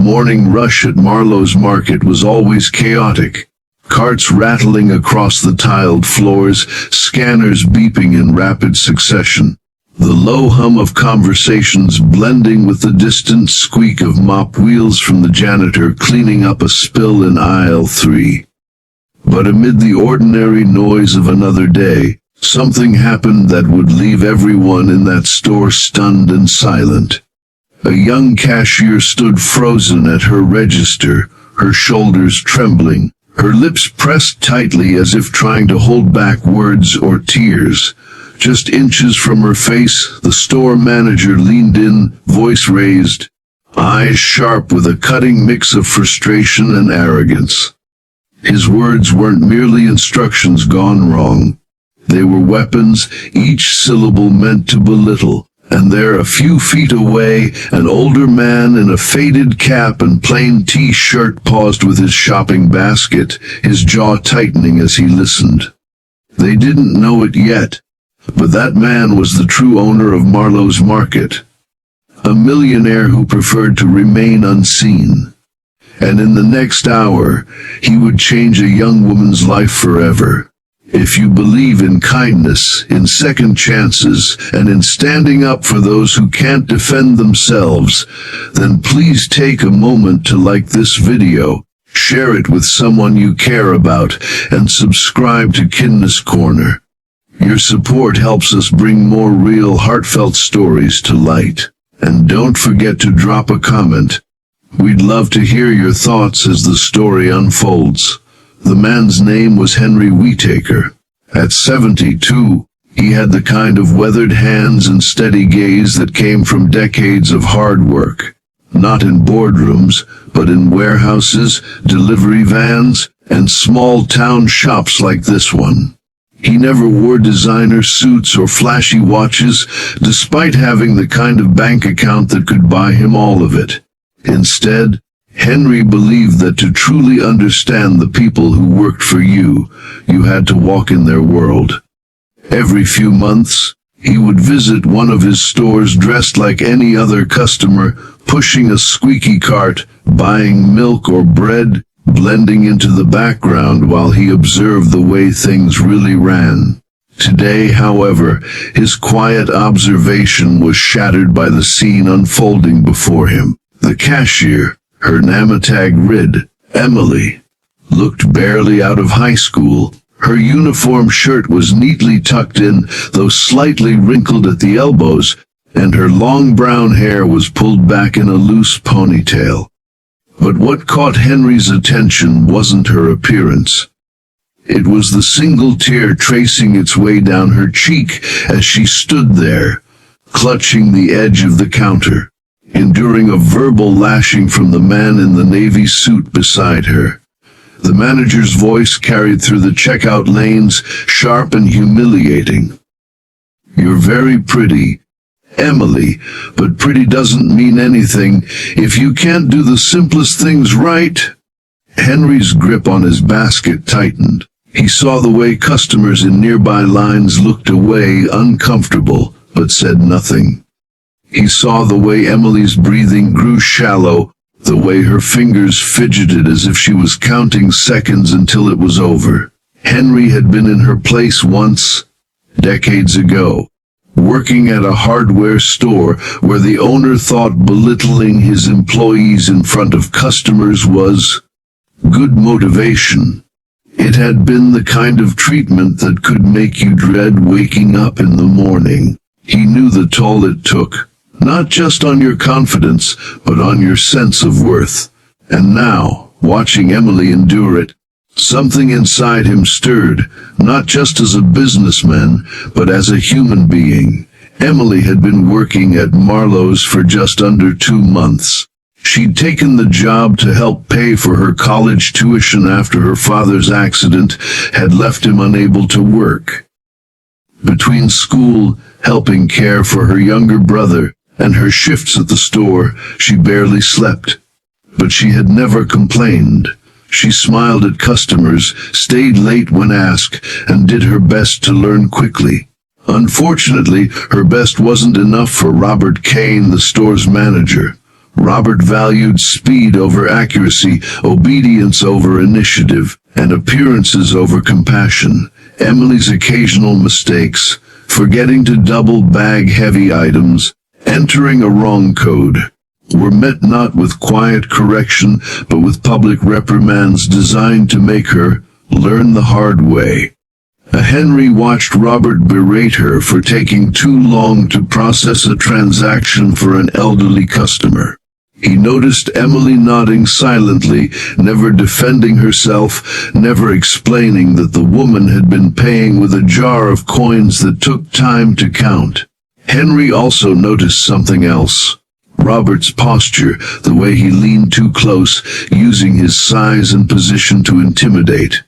morning rush at Marlowe's market was always chaotic. Carts rattling across the tiled floors, scanners beeping in rapid succession. The low hum of conversations blending with the distant squeak of mop wheels from the janitor cleaning up a spill in aisle 3. But amid the ordinary noise of another day, something happened that would leave everyone in that store stunned and silent. A young cashier stood frozen at her register, her shoulders trembling, her lips pressed tightly as if trying to hold back words or tears. Just inches from her face, the store manager leaned in, voice raised, eyes sharp with a cutting mix of frustration and arrogance. His words weren't merely instructions gone wrong. They were weapons, each syllable meant to belittle. And there, a few feet away, an older man in a faded cap and plain t-shirt paused with his shopping basket, his jaw tightening as he listened. They didn't know it yet, but that man was the true owner of Marlowe's market. A millionaire who preferred to remain unseen. And in the next hour, he would change a young woman's life forever. If you believe in kindness, in second chances, and in standing up for those who can't defend themselves, then please take a moment to like this video, share it with someone you care about, and subscribe to Kindness Corner. Your support helps us bring more real, heartfelt stories to light. And don't forget to drop a comment. We'd love to hear your thoughts as the story unfolds. The man's name was Henry Whittaker. At 72, he had the kind of weathered hands and steady gaze that came from decades of hard work. Not in boardrooms, but in warehouses, delivery vans, and small town shops like this one. He never wore designer suits or flashy watches, despite having the kind of bank account that could buy him all of it. Instead, Henry believed that to truly understand the people who worked for you, you had to walk in their world. Every few months, he would visit one of his stores dressed like any other customer, pushing a squeaky cart, buying milk or bread, blending into the background while he observed the way things really ran. Today, however, his quiet observation was shattered by the scene unfolding before him. The cashier, her namatag rid, Emily, looked barely out of high school. Her uniform shirt was neatly tucked in, though slightly wrinkled at the elbows, and her long brown hair was pulled back in a loose ponytail. But what caught Henry's attention wasn't her appearance. It was the single tear tracing its way down her cheek as she stood there, clutching the edge of the counter, enduring a verbal lashing from the man in the navy suit beside her. The manager's voice carried through the checkout lanes, sharp and humiliating. "You're very pretty, Emily, but pretty doesn't mean anything if you can't do the simplest things right." Henry's grip on his basket tightened. He saw the way customers in nearby lines looked away, uncomfortable, but said nothing. He saw the way Emily's breathing grew shallow, the way her fingers fidgeted as if she was counting seconds until it was over. Henry had been in her place once, decades ago, working at a hardware store where the owner thought belittling his employees in front of customers was good motivation. It had been the kind of treatment that could make you dread waking up in the morning. He knew the toll it took, not just on your confidence, but on your sense of worth. And now, watching Emily endure it, something inside him stirred, not just as a businessman, but as a human being. Emily had been working at Marlowe's for just under 2 months. She'd taken the job to help pay for her college tuition after her father's accident had left him unable to work. Between school, helping care for her younger brother, and her shifts at the store, she barely slept. But she had never complained. She smiled at customers, stayed late when asked, and did her best to learn quickly. Unfortunately, her best wasn't enough for Robert Kane, the store's manager. Robert valued speed over accuracy, obedience over initiative, and appearances over compassion. Emily's occasional mistakes, forgetting to double bag heavy items, entering a wrong code, were met not with quiet correction, but with public reprimands designed to make her learn the hard way. Henry watched Robert berate her for taking too long to process a transaction for an elderly customer. He noticed Emily nodding silently, never defending herself, never explaining that the woman had been paying with a jar of coins that took time to count. Henry also noticed something else. Robert's posture, the way he leaned too close, using his size and position to intimidate.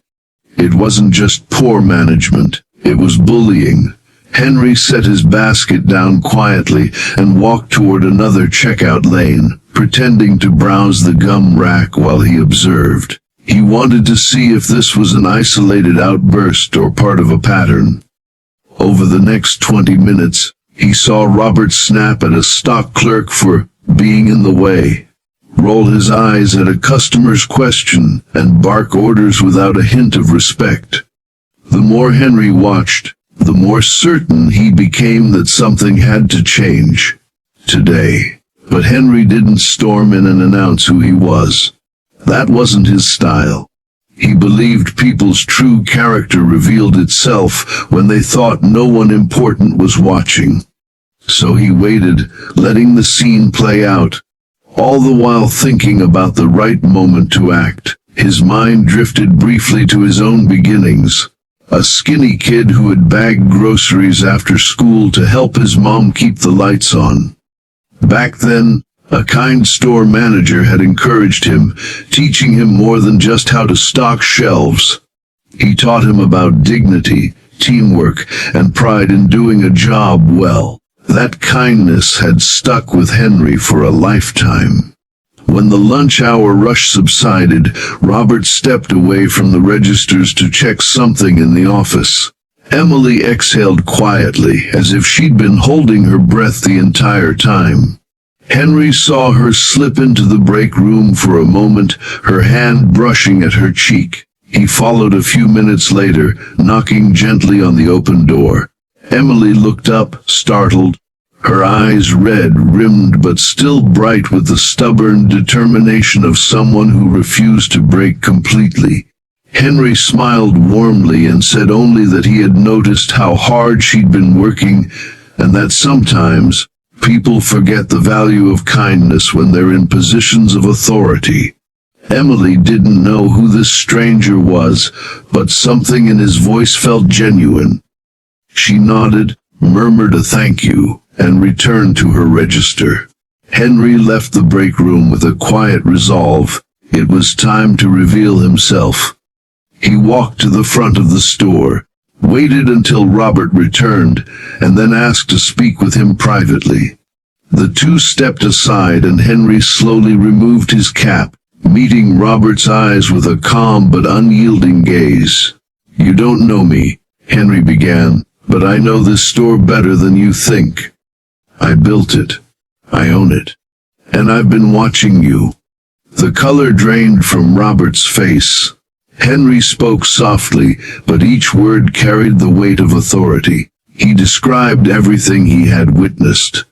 It wasn't just poor management, it was bullying. Henry set his basket down quietly and walked toward another checkout lane, pretending to browse the gum rack while he observed. He wanted to see if this was an isolated outburst or part of a pattern. Over the next 20 minutes, he saw Robert snap at a stock clerk for being in the way, roll his eyes at a customer's question, and bark orders without a hint of respect. The more Henry watched, the more certain he became that something had to change today. But Henry didn't storm in and announce who he was. That wasn't his style. He believed people's true character revealed itself when they thought no one important was watching. So he waited, letting the scene play out, all the while thinking about the right moment to act. His mind drifted briefly to his own beginnings. A skinny kid who had bagged groceries after school to help his mom keep the lights on. Back then, a kind store manager had encouraged him, teaching him more than just how to stock shelves. He taught him about dignity, teamwork, and pride in doing a job well. That kindness had stuck with Henry for a lifetime. When the lunch hour rush subsided, Robert stepped away from the registers to check something in the office. Emily exhaled quietly, as if she'd been holding her breath the entire time. Henry saw her slip into the break room for a moment, her hand brushing at her cheek. He followed a few minutes later, knocking gently on the open door. Emily looked up, startled, her eyes red-rimmed but still bright with the stubborn determination of someone who refused to break completely. Henry smiled warmly and said only that he had noticed how hard she'd been working, and that sometimes people forget the value of kindness when they're in positions of authority. Emily didn't know who this stranger was, but something in his voice felt genuine. She nodded, murmured a thank you, and returned to her register. Henry left the break room with a quiet resolve. It was time to reveal himself. He walked to the front of the store, waited until Robert returned, and then asked to speak with him privately. The two stepped aside and Henry slowly removed his cap, meeting Robert's eyes with a calm but unyielding gaze. "You don't know me," Henry began, "but I know this store better than you think. I built it. I own it. And I've been watching you." The color drained from Robert's face. Henry spoke softly, but each word carried the weight of authority. He described everything he had witnessed.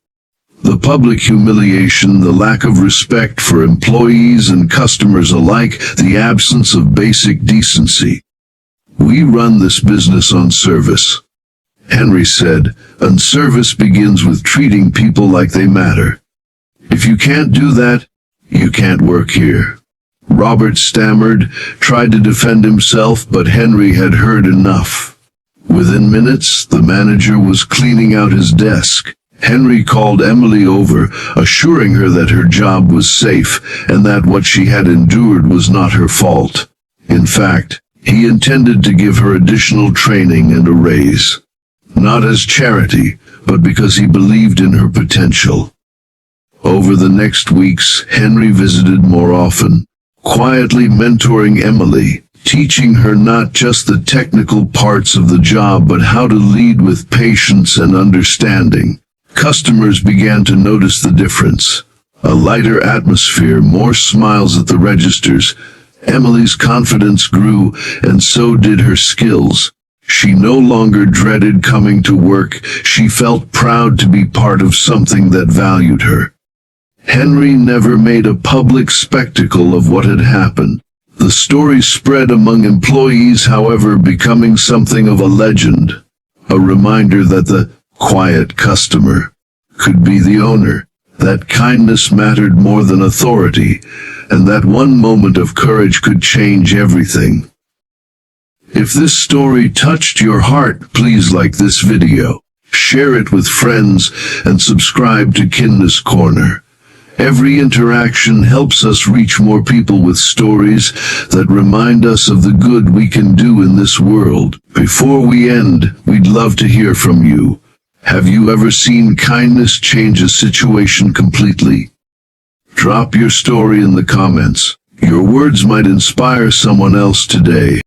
The public humiliation, the lack of respect for employees and customers alike, the absence of basic decency. "We run this business on service," Henry said, "and service begins with treating people like they matter. If you can't do that, you can't work here." Robert stammered, tried to defend himself, but Henry had heard enough. Within minutes, the manager was cleaning out his desk. Henry called Emily over, assuring her that her job was safe and that what she had endured was not her fault. In fact, he intended to give her additional training and a raise. Not as charity, but because he believed in her potential. Over the next weeks, Henry visited more often, quietly mentoring Emily, teaching her not just the technical parts of the job but how to lead with patience and understanding. Customers began to notice the difference. A lighter atmosphere, more smiles at the registers. Emily's confidence grew, and so did her skills. She no longer dreaded coming to work. She felt proud to be part of something that valued her. Henry never made a public spectacle of what had happened. The story spread among employees, however, becoming something of a legend, a reminder that the quiet customer could be the owner, that kindness mattered more than authority, and that one moment of courage could change everything. If this story touched your heart, please like this video, share it with friends, and subscribe to Kindness Corner. Every interaction helps us reach more people with stories that remind us of the good we can do in this world. Before we end, we'd love to hear from you. Have you ever seen kindness change a situation completely? Drop your story in the comments. Your words might inspire someone else today.